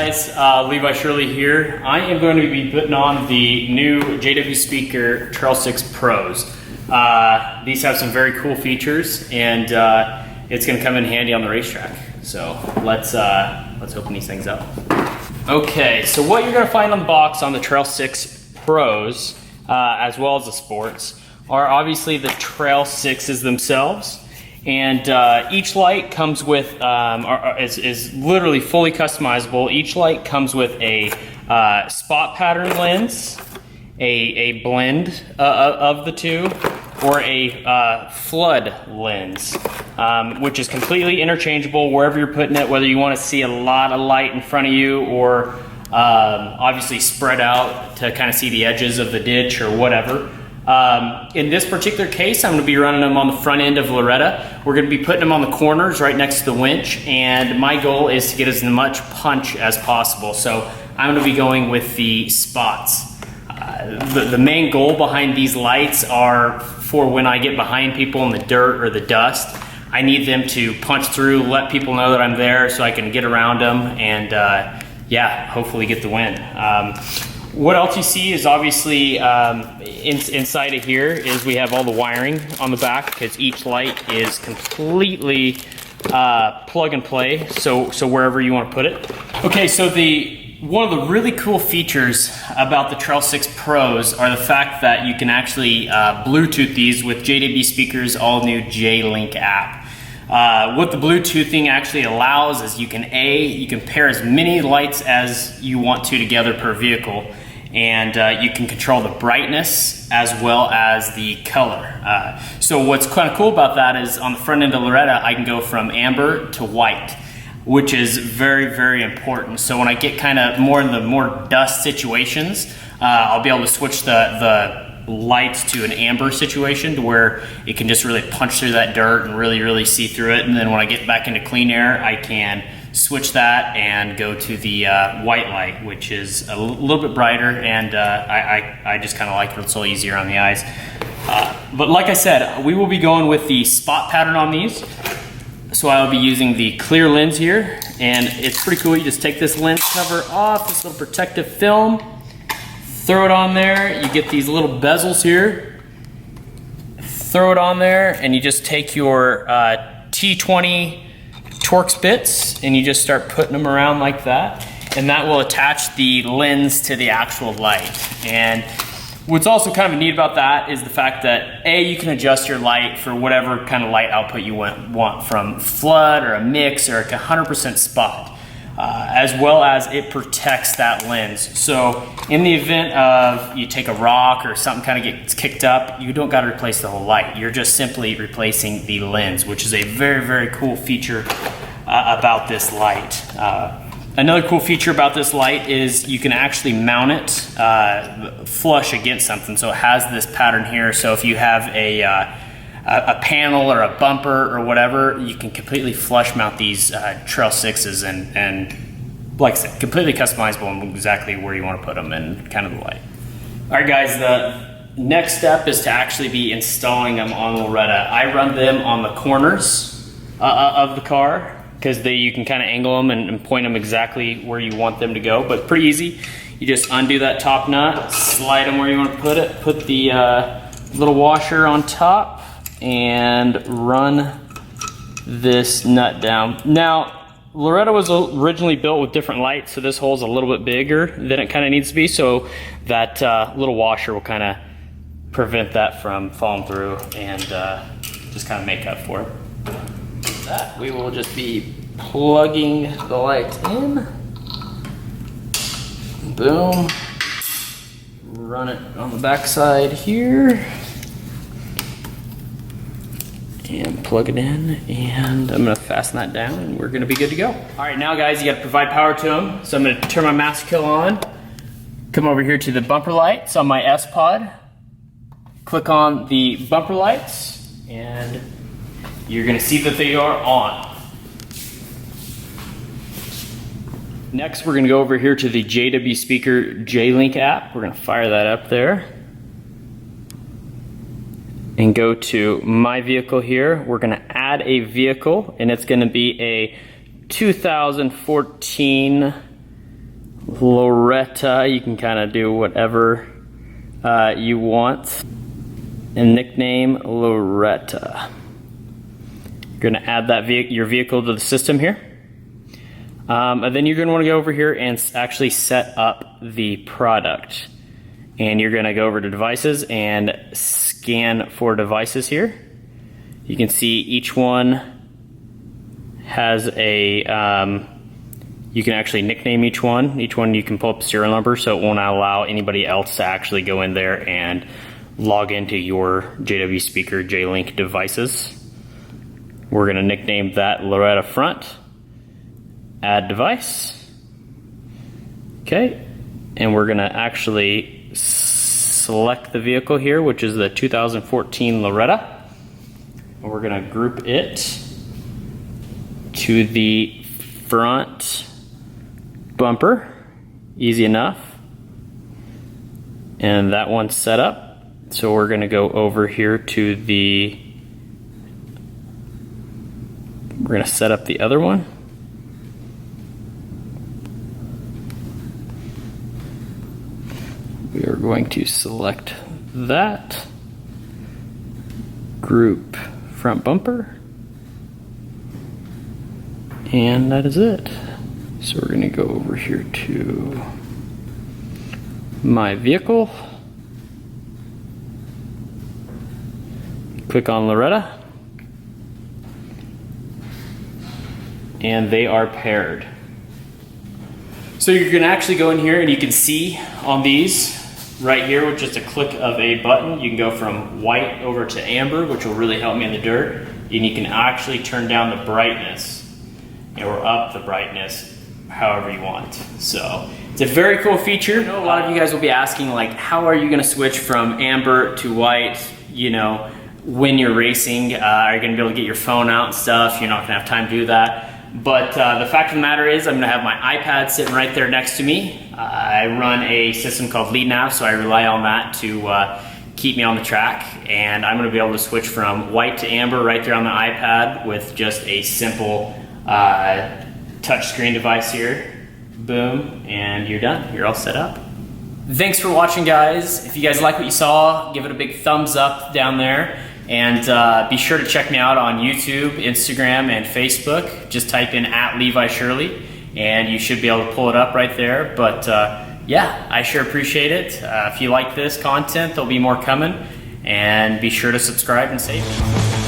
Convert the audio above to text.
guys, Levi Shirley here. I am going to be putting on the new JW Speaker Trail 6 Pros. These have some very cool features, and it's going to come in handy on the racetrack. So let's open these things up. Okay, so what you're going to find on the box on the Trail 6 Pros, as well as the Sports, are obviously the Trail 6s themselves. And each light comes with, is literally fully customizable. Each light comes with a spot pattern lens, a blend of the two, or a flood lens, which is completely interchangeable wherever you're putting it, whether you want to see a lot of light in front of you or obviously spread out to kind of see the edges of the ditch or whatever. In this particular case, I'm going to be running them on the front end of Loretta. We're going to be putting them on the corners right next to the winch, and my goal is to get as much punch as possible. So I'm going to be going with the spots. The main goal behind these lights are for when I get behind people in the dirt or the dust. I need them to punch through, let people know that I'm there so I can get around them and yeah, hopefully get the win. What else you see is obviously inside of here is we have all the wiring on the back, because each light is completely plug and play, so wherever you want to put it. Okay, so one of the really cool features about the Trail 6 Pros are the fact that you can actually Bluetooth these with JW Speaker's all-new J-Link app. What the Bluetoothing actually allows is you can pair as many lights as you want to together per vehicle, and you can control the brightness as well as the color. So what's kind of cool about that is on the front end of Loretta, I can go from amber to white, which is very, very important. So when I get kind of more in the more dust situations, I'll be able to switch the lights to an amber situation to where it can just really punch through that dirt and really, really see through it. And then when I get back into clean air, I can switch that and go to the white light, which is a little bit brighter, and I just kind of like it. It's a little easier on the eyes. But like I said, we will be going with the spot pattern on these. So I'll be using the clear lens here, and it's pretty cool. You just take this lens cover off, this little protective film, throw it on there. You get these little bezels here, throw it on there, and you just take your T20 Torx bits and you just start putting them around like that, and that will attach the lens to the actual light. And what's also kind of neat about that is the fact that you can adjust your light for whatever kind of light output you want, from flood or a mix or a 100% spot, as well as it protects that lens. So in the event of you take a rock or something kind of gets kicked up, you don't got to replace the whole light. You're just simply replacing the lens, which is a very, very cool feature about this light. Another cool feature about this light is you can actually mount it flush against something. So it has this pattern here. So if you have a panel or a bumper or whatever, you can completely flush mount these Trail 6s and like I said, completely customizable and exactly where you want to put them and kind of the light. All right, guys, the next step is to actually be installing them on Loretta. I run them on the corners of the car, because you can kind of angle them and point them exactly where you want them to go, but pretty easy. You just undo that top nut, slide them where you want to put it, put the little washer on top, and run this nut down. Now, Loretta was originally built with different lights, so this hole's a little bit bigger than it kind of needs to be, so that little washer will kind of prevent that from falling through and just kind of make up for it. That we will just be plugging the light in. Boom. Run it on the back side here. And plug it in, and I'm gonna fasten that down, and we're gonna be good to go. All right, now guys, you gotta provide power to them. So I'm gonna turn my master kill on, come over here to the bumper lights on my S-Pod, click on the bumper lights, and you're gonna see that they are on. Next, we're gonna go over here to the JW Speaker J-Link app. We're gonna fire that up there. And go to my vehicle here. We're gonna add a vehicle, and it's gonna be a 2014 Loretta. You can kind of do whatever you want. And nickname Loretta. You're going to add that your vehicle to the system here. And then you're going to want to go over here and actually set up the product. And you're going to go over to devices and scan for devices here. You can see each one has a, you can actually nickname each one. Each one you can pull up the serial number, so it won't allow anybody else to actually go in there and log into your JW Speaker J-Link devices. We're going to nickname that Loretta Front. Add device. Okay, and we're going to actually select the vehicle here, which is the 2014 Loretta. And we're going to group it to the front bumper. Easy enough. And that one's set up. So we're going to go over here to the, we're going to set up the other one. We are going to select that, group front bumper, and that is it. So we're going to go over here to my vehicle, click on Loretta, and they are paired. So you're going to actually go in here and you can see on these right here with just a click of a button, you can go from white over to amber, which will really help me in the dirt, and you can actually turn down the brightness or up the brightness however you want. So it's a very cool feature. I know a lot of you guys will be asking, like, how are you going to switch from amber to white, you know, when you're racing? Are you going to be able to get your phone out and stuff? You're not going to have time to do that. But the fact of the matter is, I'm going to have my iPad sitting right there next to me. I run a system called LeadNav, so I rely on that to keep me on the track. And I'm going to be able to switch from white to amber right there on the iPad with just a simple touchscreen device here. Boom, and you're done. You're all set up. Thanks for watching, guys. If you guys like what you saw, give it a big thumbs up down there. And be sure to check me out on YouTube, Instagram, and Facebook. Just type in @LeviShirley, and you should be able to pull it up right there. But yeah, I sure appreciate it. If you like this content, there'll be more coming. And be sure to subscribe and save it.